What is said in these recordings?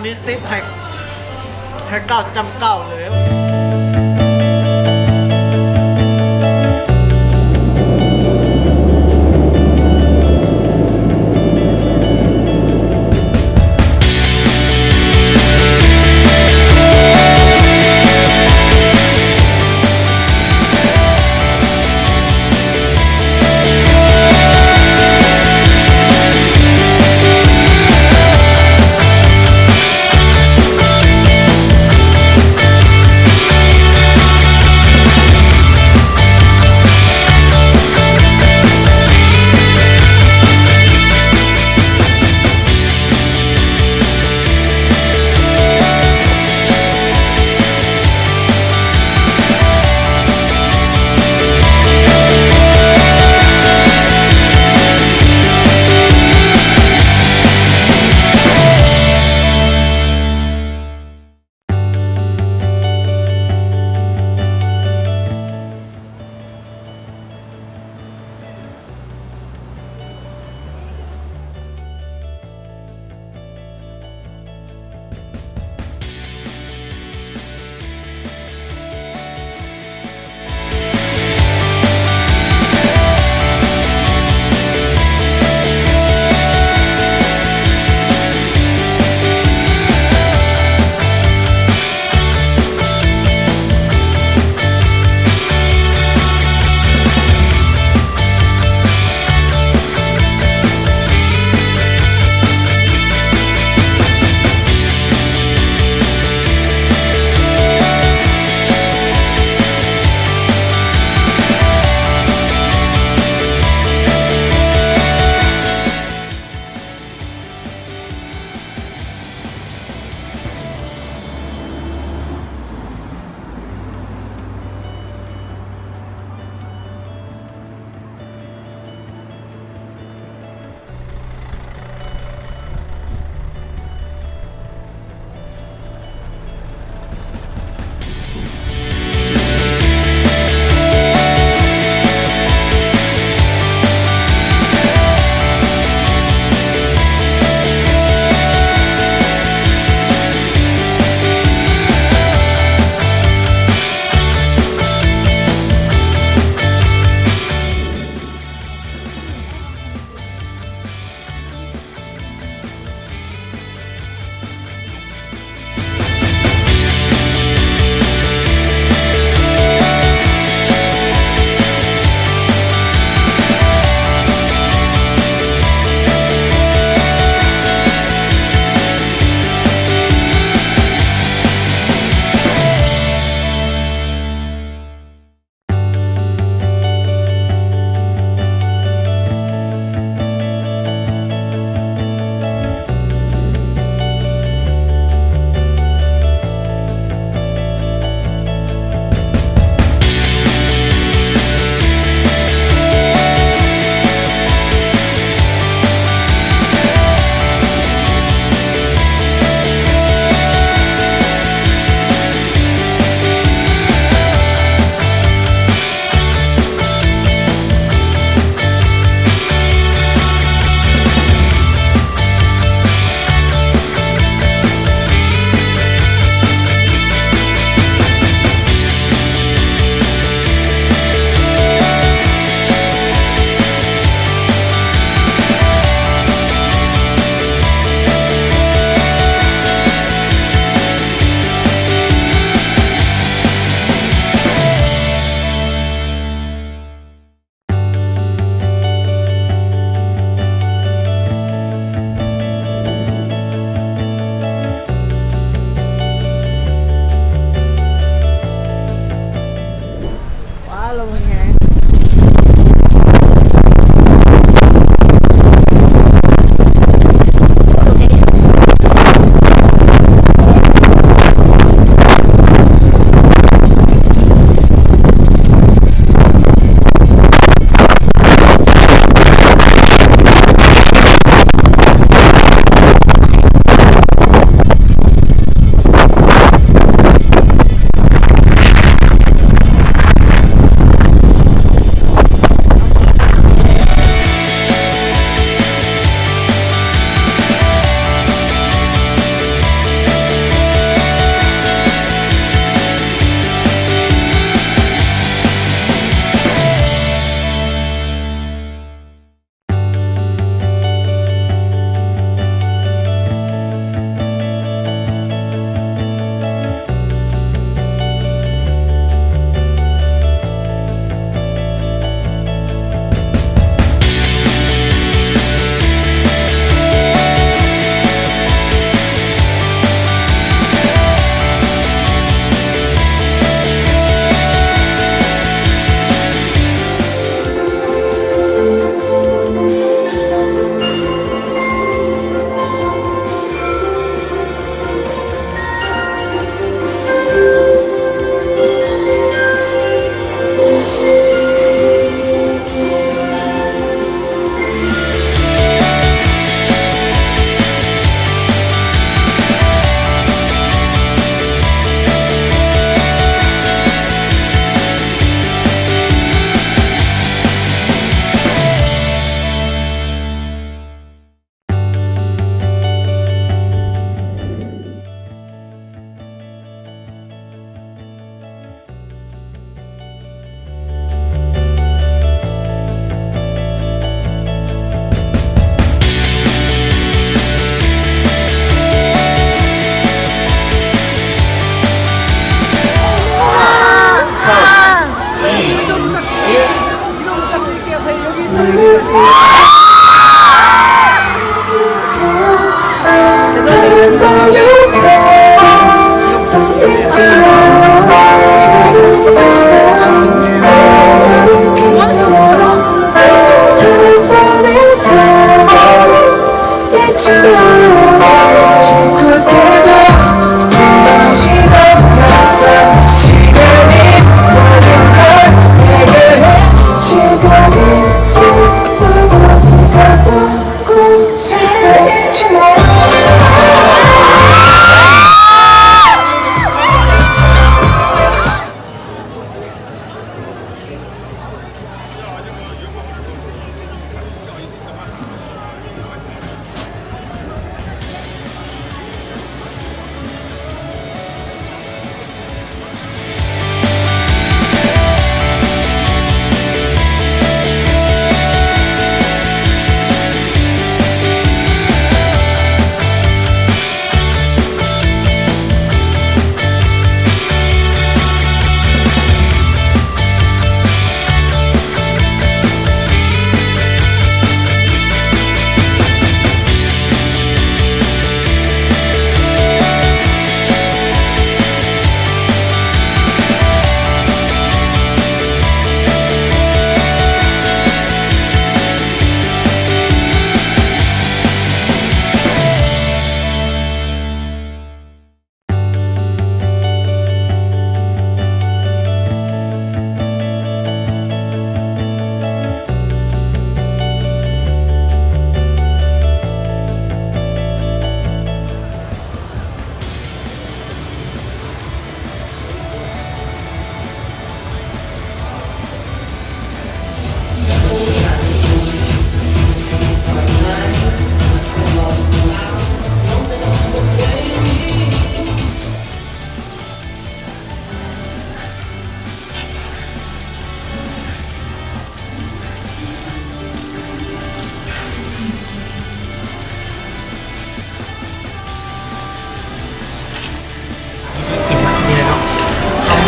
ำนี้ซิปให้เก้าจำเก้าเลย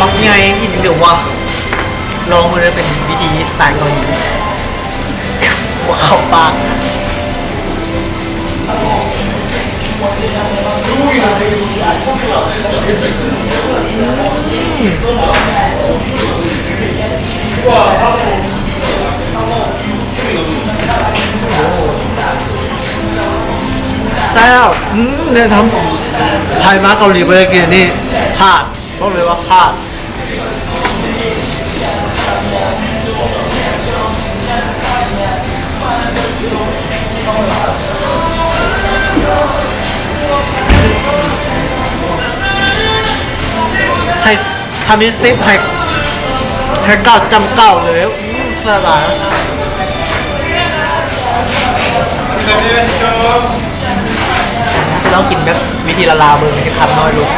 บักไงกินเดี๋ยวว่าลองมันจะเป็นวิธีสไตล์เกาหลีว่าเข้าปากใช่แล้วเนี่ยทำไทยมาเกาหลีไปเลยกินอันนี่พลาดต้องเลยว่าพลาดให้ทำมิสซิฟให้เก่าจำเก่าเลยสบายเรากินแบบวิธีละลาเบอร์มันจะทำน้อยลง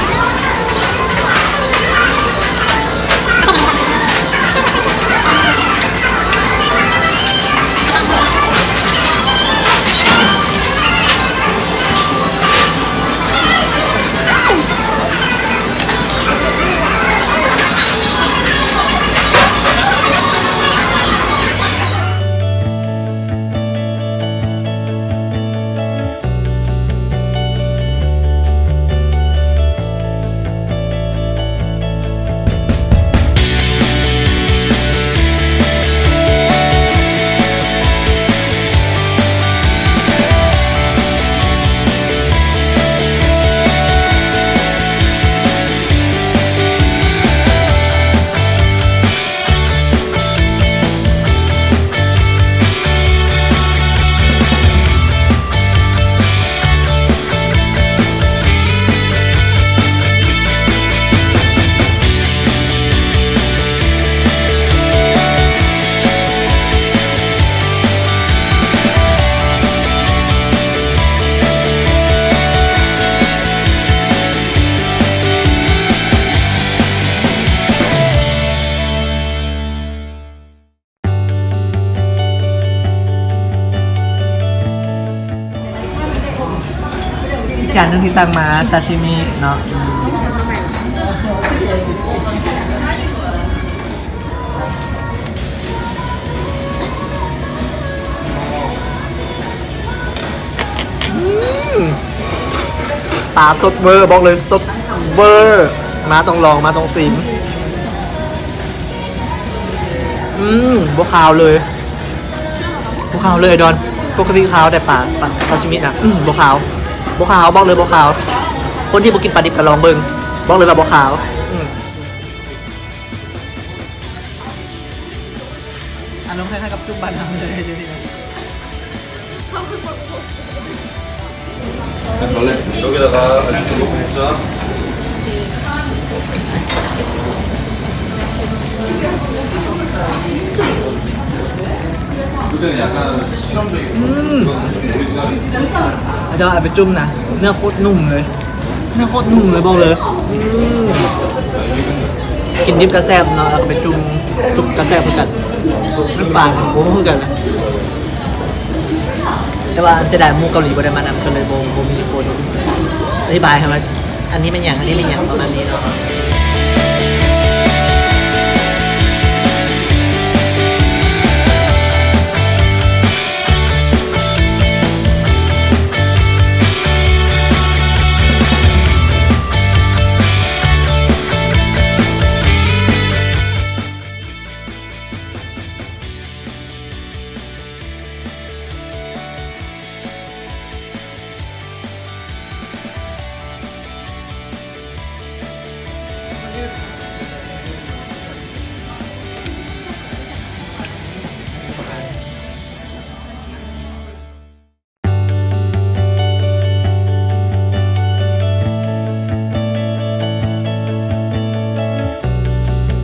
จานนึงที่สั่งมาซาชิมิเนาะปลาสดเวอร์บอกเลยสดเวอร์มาต้องลองมาต้องซิมบัวขาวเลยบัวขาวเลยดอนปกติขาวแต่ปลาซาชิมินะบัวขาวบอกเลยบัวขาวคนที่บ่กินปลาดิบก็ลองเบิ่งบอกเลยว่าบัวขาวอารมณ์คล้ายๆกับจุ๊บบ้านทำเลยจริงๆ원래 여기다가 아직도 넣고 있어. 그때는 약간 실험적인 오리지널. เดี๋ยวเอาไปจุ่มนะเนื้อโคตรนุ่มเลยบอกเลยกินดิบกระแซบเนาะแล้วก็ไปจุ่มสุกกระแซบเหมือนกันน้ำปลาโอ้โหเหมือนกันนะแต่ว่าเสียดายหมูเกาหลีบ่ได้มานำก็เลยโบมีโคตรอธิบายครับว่าอันนี้เป็นอย่างอันนี้เป็นอย่างประมาณนี้เนาะ